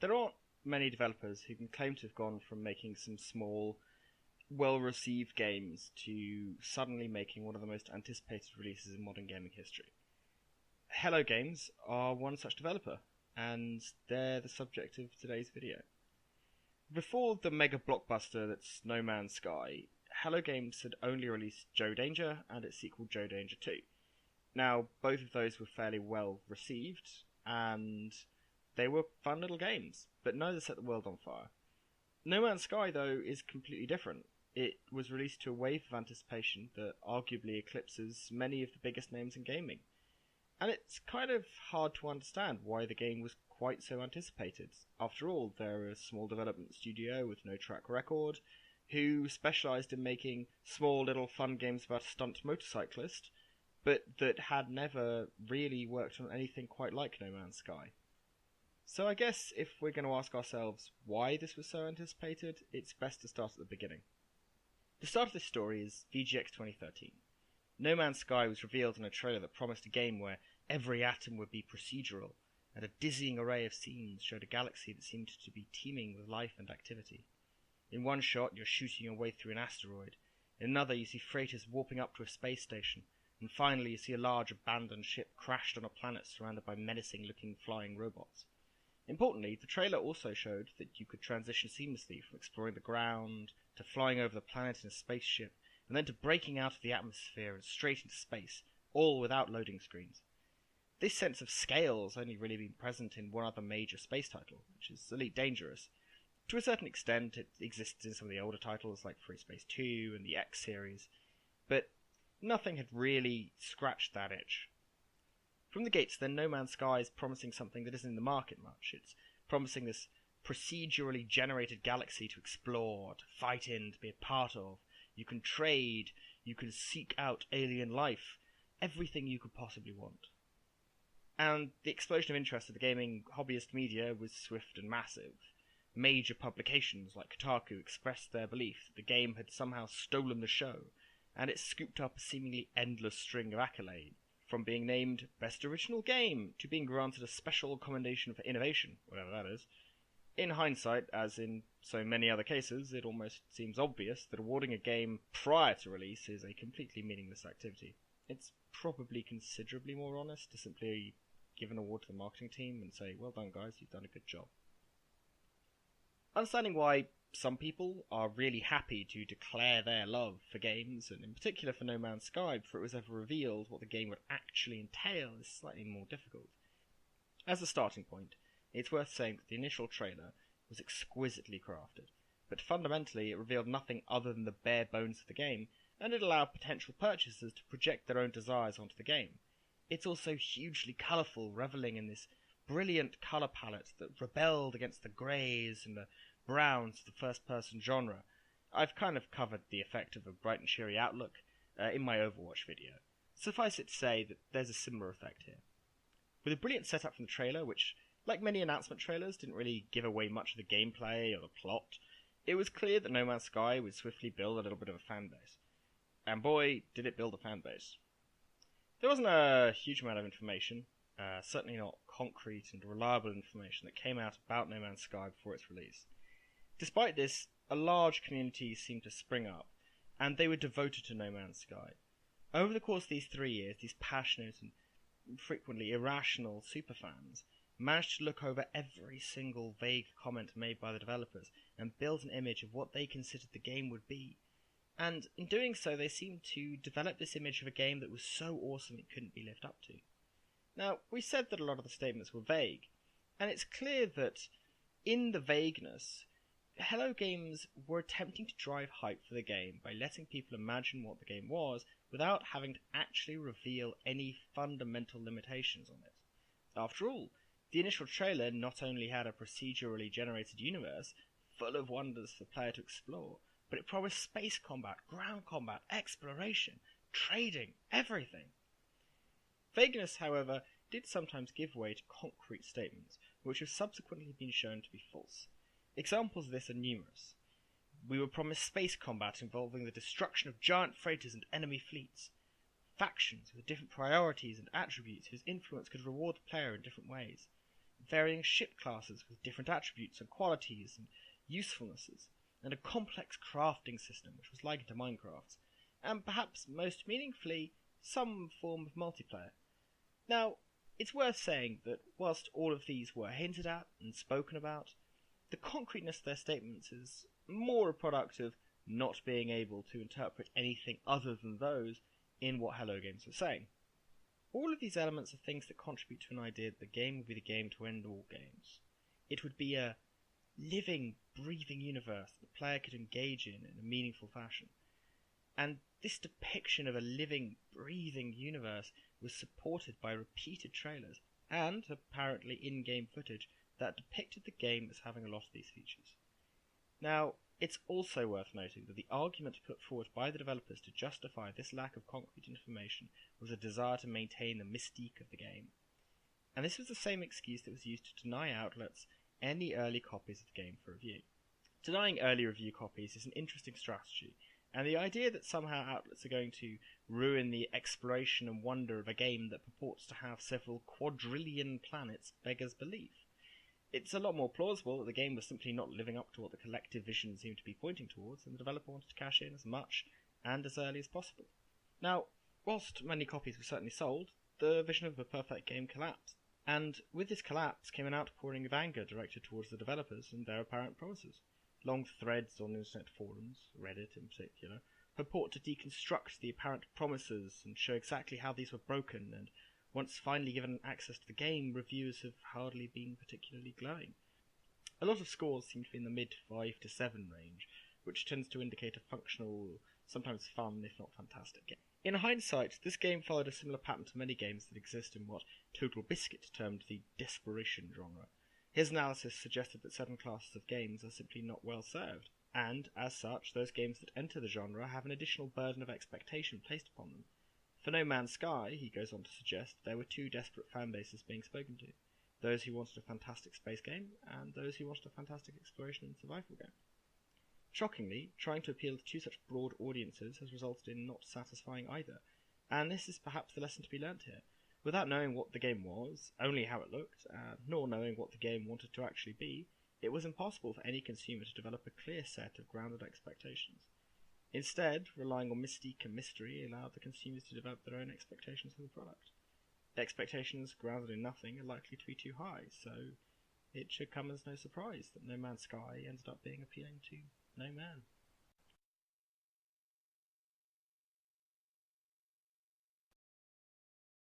There aren't many developers who can claim to have gone from making some small, well-received games to suddenly making one of the most anticipated releases in modern gaming history. Hello Games are one such developer, and they're the subject of today's video. Before the mega blockbuster that's No Man's Sky, Hello Games had only released Joe Danger and its sequel Joe Danger 2. Now, both of those were fairly well received, and they were fun little games, but neither set the world on fire. No Man's Sky, though, is completely different. It was released to a wave of anticipation that arguably eclipses many of the biggest names in gaming. And it's kind of hard to understand why the game was quite so anticipated. After all, they're a small development studio with no track record, who specialised in making small little fun games about a stunt motorcyclist, but that had never really worked on anything quite like No Man's Sky. So I guess if we're going to ask ourselves why this was so anticipated, it's best to start at the beginning. The start of this story is VGX 2013. No Man's Sky was revealed in a trailer that promised a game where every atom would be procedural, and a dizzying array of scenes showed a galaxy that seemed to be teeming with life and activity. In one shot, you're shooting your way through an asteroid. In another, you see freighters warping up to a space station. And finally, you see a large abandoned ship crashed on a planet surrounded by menacing-looking flying robots. Importantly, the trailer also showed that you could transition seamlessly from exploring the ground to flying over the planet in a spaceship, and then to breaking out of the atmosphere and straight into space, all without loading screens. This sense of scale has only really been present in one other major space title, which is Elite Dangerous. To a certain extent, it exists in some of the older titles like Free Space 2 and the X series, but nothing had really scratched that itch. From the gates, then, No Man's Sky is promising something that isn't in the market much. It's promising this procedurally generated galaxy to explore, to fight in, to be a part of. You can trade, you can seek out alien life, everything you could possibly want. And the explosion of interest of the gaming hobbyist media was swift and massive. Major publications like Kotaku expressed their belief that the game had somehow stolen the show, and it scooped up a seemingly endless string of accolades, from being named Best Original Game to being granted a special commendation for innovation, whatever that is. In hindsight, as in so many other cases, it almost seems obvious that awarding a game prior to release is a completely meaningless activity. It's probably considerably more honest to simply give an award to the marketing team and say, well done guys, you've done a good job. Understanding why some people are really happy to declare their love for games, and in particular for No Man's Sky, before it was ever revealed what the game would actually entail, is slightly more difficult. As a starting point, it's worth saying that the initial trailer was exquisitely crafted, but fundamentally it revealed nothing other than the bare bones of the game, and it allowed potential purchasers to project their own desires onto the game. It's also hugely colourful, revelling in this brilliant colour palette that rebelled against the greys and the browns of the first-person genre. I've kind of covered the effect of a bright and cheery outlook in my Overwatch video. Suffice it to say that there's a similar effect here. With a brilliant setup from the trailer, which, like many announcement trailers, didn't really give away much of the gameplay or the plot, it was clear that No Man's Sky would swiftly build a little bit of a fanbase. And boy, did it build a fanbase. There wasn't a huge amount of information, certainly not concrete and reliable information that came out about No Man's Sky before its release. Despite this, a large community seemed to spring up, and they were devoted to No Man's Sky. Over the course of these 3 years, these passionate and frequently irrational superfans managed to look over every single vague comment made by the developers and build an image of what they considered the game would be. And in doing so, they seemed to develop this image of a game that was so awesome it couldn't be lived up to. Now, we said that a lot of the statements were vague, and it's clear that in the vagueness, Hello Games were attempting to drive hype for the game by letting people imagine what the game was without having to actually reveal any fundamental limitations on it. After all, the initial trailer not only had a procedurally generated universe full of wonders for the player to explore, but it promised space combat, ground combat, exploration, trading, everything. Vagueness, however, did sometimes give way to concrete statements, which have subsequently been shown to be false. Examples of this are numerous. We were promised space combat involving the destruction of giant freighters and enemy fleets, factions with different priorities and attributes whose influence could reward the player in different ways, varying ship classes with different attributes and qualities and usefulnesses, and a complex crafting system which was likened to Minecraft's, and perhaps most meaningfully, some form of multiplayer. Now, it's worth saying that whilst all of these were hinted at and spoken about, the concreteness of their statements is more a product of not being able to interpret anything other than those in what Hello Games was saying. All of these elements are things that contribute to an idea that the game would be the game to end all games. It would be a living, breathing universe that the player could engage in a meaningful fashion. And this depiction of a living, breathing universe was supported by repeated trailers and, apparently, in-game footage that depicted the game as having a lot of these features. Now, it's also worth noting that the argument put forward by the developers to justify this lack of concrete information was a desire to maintain the mystique of the game. And this was the same excuse that was used to deny outlets any early copies of the game for review. Denying early review copies is an interesting strategy, and the idea that somehow outlets are going to ruin the exploration and wonder of a game that purports to have several quadrillion planets beggars belief. It's a lot more plausible that the game was simply not living up to what the collective vision seemed to be pointing towards, and the developer wanted to cash in as much and as early as possible. Now, whilst many copies were certainly sold, the vision of a perfect game collapsed, and with this collapse came an outpouring of anger directed towards the developers and their apparent promises. Long threads on internet forums, Reddit in particular, purport to deconstruct the apparent promises and show exactly how these were broken, and once finally given access to the game, reviewers have hardly been particularly glowing. A lot of scores seem to be in the mid 5 to 7 range, which tends to indicate a functional, sometimes fun, if not fantastic game. In hindsight, this game followed a similar pattern to many games that exist in what Total Biscuit termed the desperation genre. His analysis suggested that certain classes of games are simply not well served, and, as such, those games that enter the genre have an additional burden of expectation placed upon them. For No Man's Sky, he goes on to suggest, there were two desperate fanbases being spoken to: those who wanted a fantastic space game, and those who wanted a fantastic exploration and survival game. Shockingly, trying to appeal to two such broad audiences has resulted in not satisfying either, and this is perhaps the lesson to be learnt here. Without knowing what the game was, only how it looked, nor knowing what the game wanted to actually be, it was impossible for any consumer to develop a clear set of grounded expectations. Instead, relying on mystique and mystery allowed the consumers to develop their own expectations of the product. Expectations grounded in nothing are likely to be too high, so it should come as no surprise that No Man's Sky ended up being appealing to no man.